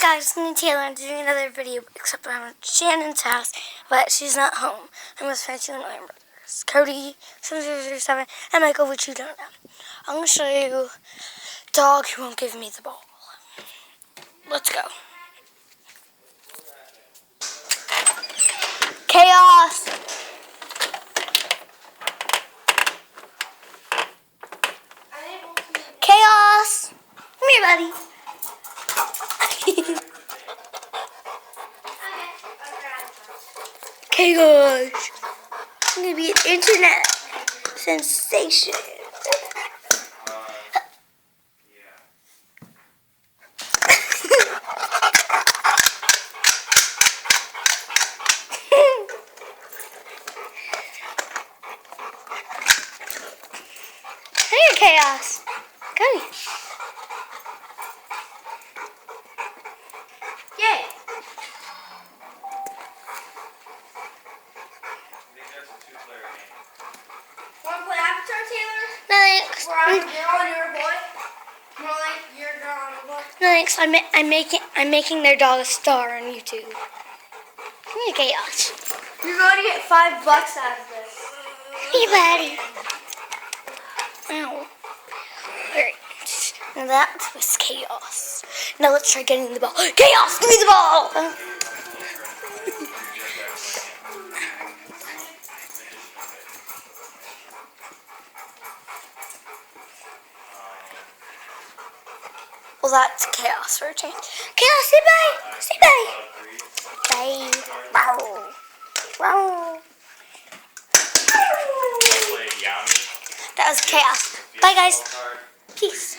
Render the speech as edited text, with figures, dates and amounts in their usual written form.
guys, it's me Taylor. I'm doing another video, except I'm at Shannon's house, but she's not home. I'm with Fancy and Iron Brothers. Cody, 7007, and Michael, which you don't know. I'm going to show you dog who won't give me the ball. Let's go. Chaos! Chaos! Come here, buddy. Okay, gosh. I'm gonna be an internet sensation. Hey, Chaos. Come here. Yay. Want to play Avatar, Taylor? No, thanks. You're on your boy. More like you're on a boy. No, thanks. I'm making their dog a star on YouTube. Come here, Chaos. You're going to get $5 out of this. Hey, buddy. Ow. Alright. Now that was Chaos. Now let's try getting the ball. Chaos, give me the ball! Well, that's Chaos for a change. Chaos, say bye! Say bye! Bye. Wow. Wow. That was Chaos. Bye, guys. Peace.